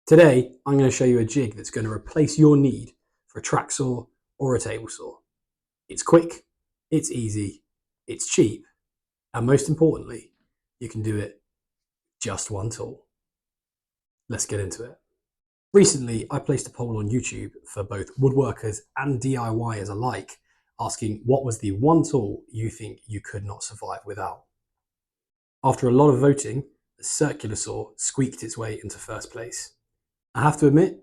Today, I'm going to show you a jig that's going to replace your need for a track saw or a table saw. It's quick, it's easy, it's cheap, and most importantly, you can do it just one tool. Let's get into it. Recently, I placed a poll on YouTube for both woodworkers and DIYers alike, asking what was the one tool you think you could not survive without. After a lot of voting, the circular saw squeaked its way into first place. I have to admit,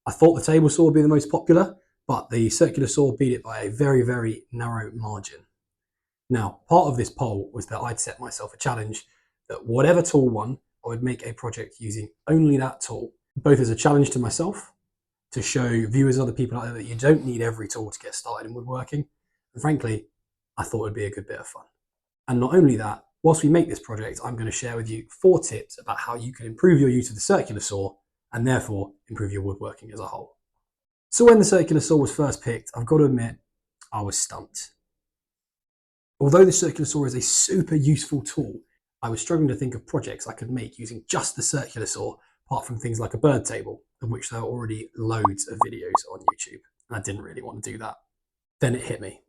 I thought the table saw would be the most popular, but the circular saw beat it by a very, very narrow margin. Now, part of this poll was that I'd set myself a challenge that whatever tool won, I would make a project using only that tool, both as a challenge to myself, to show viewers and other people out there that you don't need every tool to get started in woodworking. And frankly, I thought it'd be a good bit of fun. And not only that, whilst we make this project, I'm going to share with you 4 tips about how you can improve your use of the circular saw and therefore improve your woodworking as a whole. So when the circular saw was first picked, I've got to admit, I was stumped. Although the circular saw is a super useful tool, I was struggling to think of projects I could make using just the circular saw, apart from things like a bird table, of which there are already loads of videos on YouTube, and I didn't really want to do that. Then it hit me.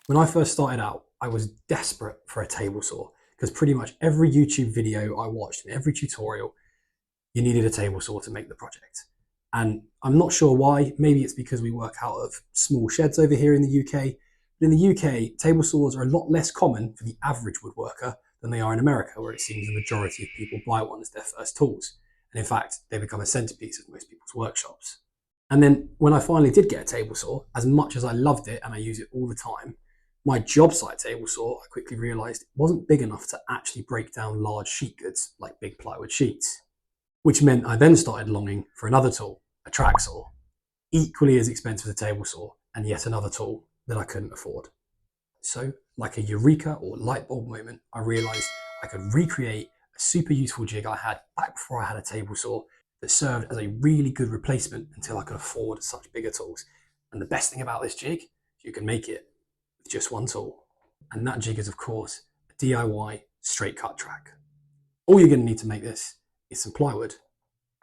When I first started out, I was desperate for a table saw, because pretty much every YouTube video I watched and every tutorial, you needed a table saw to make the project. And I'm not sure why. Maybe it's because we work out of small sheds over here in the UK. But in the UK, table saws are a lot less common for the average woodworker than they are in America, where it seems the majority of people buy one as their first tools. And in fact, they become a centerpiece of most people's workshops. And then when I finally did get a table saw, as much as I loved it and I use it all the time, my job site table saw, I quickly realized, wasn't big enough to actually break down large sheet goods like big plywood sheets. Which meant I then started longing for another tool, a track saw, equally as expensive as a table saw, and yet another tool that I couldn't afford. So, like a eureka or light bulb moment, I realized I could recreate a super useful jig I had back before I had a table saw that served as a really good replacement until I could afford such bigger tools. And the best thing about this jig, you can make it with just one tool. And that jig is, of course, a DIY straight cut track. All you're going to need to make this is some plywood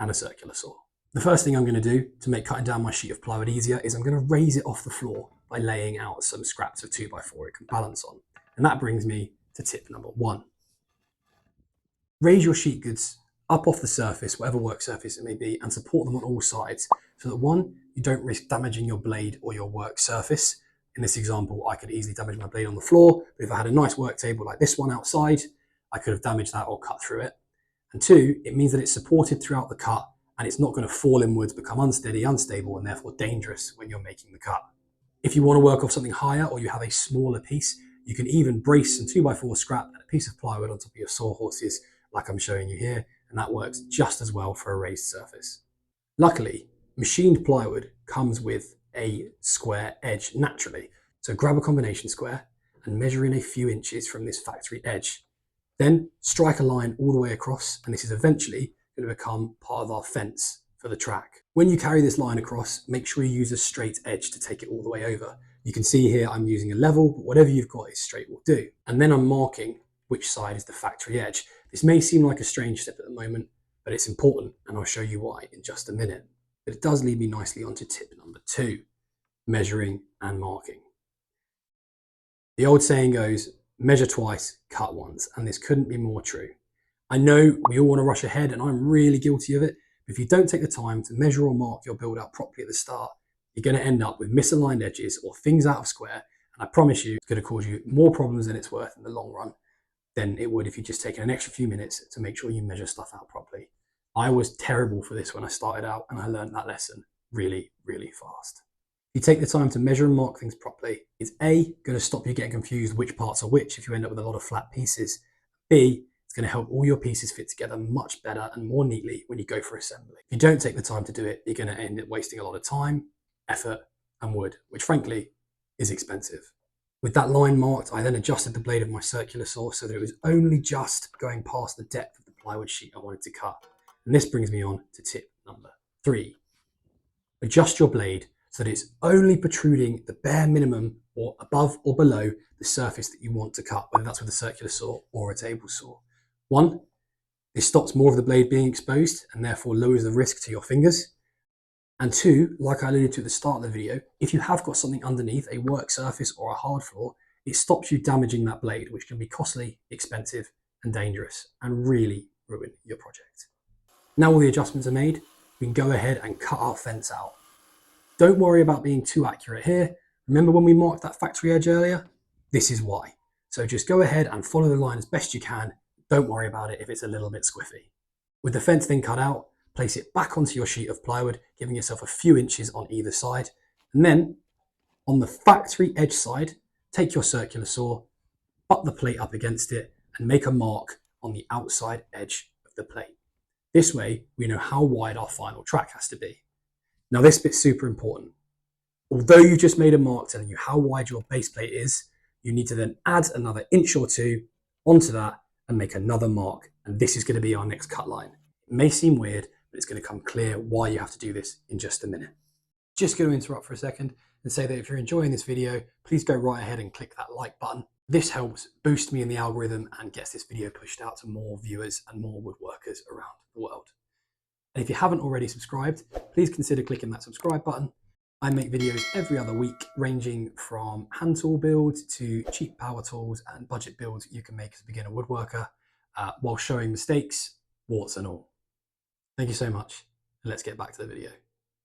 and a circular saw. The first thing I'm going to do to make cutting down my sheet of plywood easier is I'm going to raise it off the floor by laying out some scraps of 2x4 it can balance on. And that brings me to tip number 1. Raise your sheet goods up off the surface, whatever work surface it may be, and support them on all sides so that 1, you don't risk damaging your blade or your work surface. In this example, I could easily damage my blade on the floor, but if I had a nice work table like this one outside, I could have damaged that or cut through it. And 2, it means that it's supported throughout the cut and it's not going to fall inwards, become unsteady, unstable, and therefore dangerous when you're making the cut. If you want to work off something higher or you have a smaller piece, you can even brace some 2x4 scrap and a piece of plywood on top of your sawhorses like I'm showing you here, and that works just as well for a raised surface. Luckily, machined plywood comes with a square edge naturally, so grab a combination square and measure in a few inches from this factory edge. Then strike a line all the way across, and this is eventually going to become part of our fence for the track. When you carry this line across, make sure you use a straight edge to take it all the way over. You can see here I'm using a level, but whatever you've got is straight will do. And then I'm marking which side is the factory edge. This may seem like a strange step at the moment, but it's important, and I'll show you why in just a minute. But it does lead me nicely onto tip number 2, measuring and marking. The old saying goes, measure twice, cut once, and this couldn't be more true. I know we all want to rush ahead, and I'm really guilty of it, but if you don't take the time to measure or mark your build out properly at the start, you're going to end up with misaligned edges or things out of square, and I promise you it's going to cause you more problems than it's worth in the long run than it would if you just taken an extra few minutes to make sure you measure stuff out properly. I was terrible for this when I started out, and I learned that lesson really, really fast. If you take the time to measure and mark things properly, it's A, going to stop you getting confused which parts are which if you end up with a lot of flat pieces. B, it's going to help all your pieces fit together much better and more neatly when you go for assembly. If you don't take the time to do it, you're going to end up wasting a lot of time, effort, and wood, which frankly is expensive. With that line marked, I then adjusted the blade of my circular saw so that it was only just going past the depth of the plywood sheet I wanted to cut. And this brings me on to tip number 3. Adjust your blade so that it's only protruding the bare minimum or above or below the surface that you want to cut, whether that's with a circular saw or a table saw. 1, This stops more of the blade being exposed and therefore lowers the risk to your fingers. And two, like I alluded to at the start of the video, if you have got something underneath, a work surface or a hard floor, it stops you damaging that blade, which can be costly, expensive, and dangerous, and really ruin your project. Now all the adjustments are made, we can go ahead and cut our fence out. Don't worry about being too accurate here. Remember when we marked that factory edge earlier? This is why. So just go ahead and follow the line as best you can. Don't worry about it if it's a little bit squiffy. With the fence then cut out, place it back onto your sheet of plywood, giving yourself a few inches on either side. And then on the factory edge side, take your circular saw, butt the plate up against it, and make a mark on the outside edge of the plate. This way, we know how wide our final track has to be. Now this bit's super important. Although you just made a mark telling you how wide your base plate is, you need to then add another inch or two onto that and make another mark. And this is going to be our next cut line. It may seem weird, but it's going to come clear why you have to do this in just a minute. Just going to interrupt for a second and say that if you're enjoying this video, please go right ahead and click that like button. This helps boost me in the algorithm and gets this video pushed out to more viewers and more woodworkers around the world. And if you haven't already subscribed, please consider clicking that subscribe button. I make videos every other week, ranging from hand tool builds to cheap power tools and budget builds you can make as a beginner woodworker, while showing mistakes, warts and all. Thank you so much, and let's get back to the video.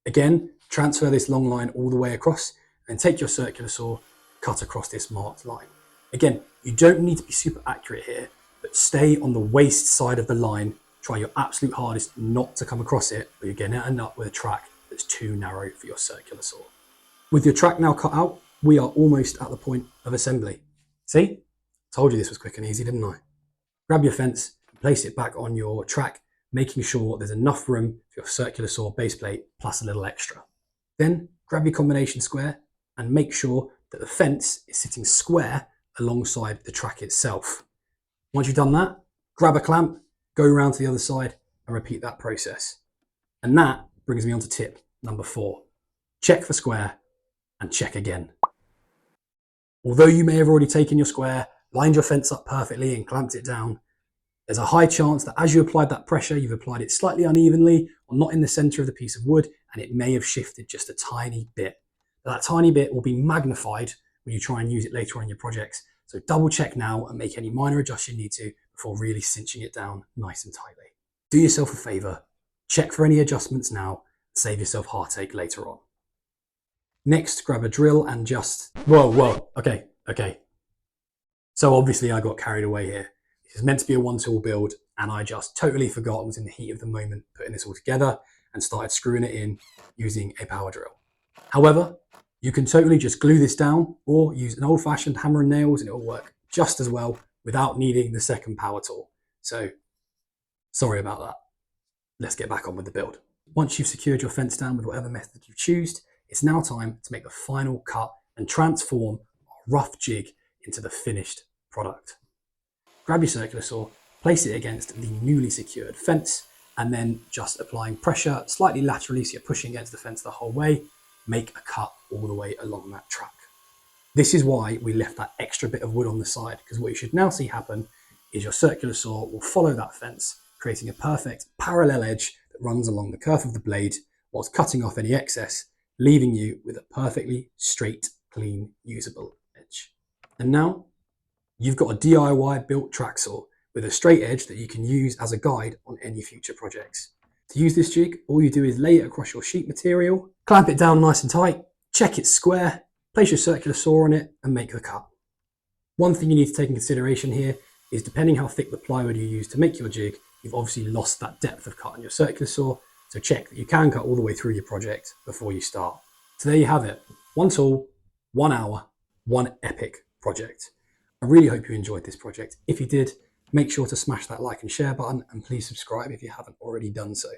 Again, transfer this long line all the way across and take your circular saw, cut across this marked line. Again, you don't need to be super accurate here, but stay on the waist side of the line. Try your absolute hardest not to come across it, or you're going to end up with a track that's too narrow for your circular saw. With your track now cut out, we are almost at the point of assembly. See? Told you this was quick and easy, didn't I? Grab your fence and place it back on your track, making sure there's enough room for your circular saw base plate plus a little extra. Then grab your combination square and make sure that the fence is sitting square alongside the track itself. Once you've done that, grab a clamp, go around to the other side and repeat that process. And that brings me on to tip number 4. Check for square and check again. Although you may have already taken your square, lined your fence up perfectly and clamped it down, there's a high chance that as you applied that pressure, you've applied it slightly unevenly or not in the center of the piece of wood, and it may have shifted just a tiny bit. But that tiny bit will be magnified when you try and use it later on in your projects. So double check now and make any minor adjustments you need to before really cinching it down nice and tightly. Do yourself a favor, check for any adjustments now, and save yourself heartache later on. Next, grab a drill and just, okay. So obviously I got carried away here. This is meant to be a one tool build and I just totally forgot and was in the heat of the moment putting this all together and started screwing it in using a power drill. However, you can totally just glue this down or use an old-fashioned hammer and nails and it will work just as well without needing the second power tool. So sorry about that. Let's get back on with the build. Once you've secured your fence down with whatever method you choose, it's now time to make the final cut and transform our rough jig into the finished product. Grab your circular saw, place it against the newly secured fence, and then just applying pressure slightly laterally so you're pushing against the fence the whole way, make a cut all the way along that track. This is why we left that extra bit of wood on the side, because what you should now see happen is your circular saw will follow that fence, creating a perfect parallel edge that runs along the curve of the blade whilst cutting off any excess, leaving you with a perfectly straight, clean, usable edge. And now you've got a DIY built track saw with a straight edge that you can use as a guide on any future projects. To use this jig, all you do is lay it across your sheet material, clamp it down nice and tight, check it's square, place your circular saw on it and make the cut. One thing you need to take in consideration here is depending how thick the plywood you use to make your jig, you've obviously lost that depth of cut on your circular saw, so check that you can cut all the way through your project before you start. So there you have it, one tool, 1 hour, one epic project. I really hope you enjoyed this project. If you did, make sure to smash that like and share button and please subscribe if you haven't already done so.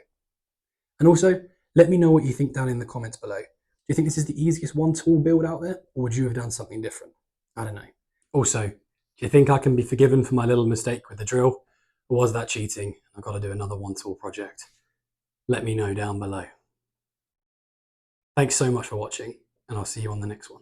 And also, let me know what you think down in the comments below. Do you think this is the easiest one tool build out there, or would you have done something different? I don't know. Also, do you think I can be forgiven for my little mistake with the drill, or was that cheating? I've got to do another one tool project. Let me know down below. Thanks so much for watching, and I'll see you on the next one.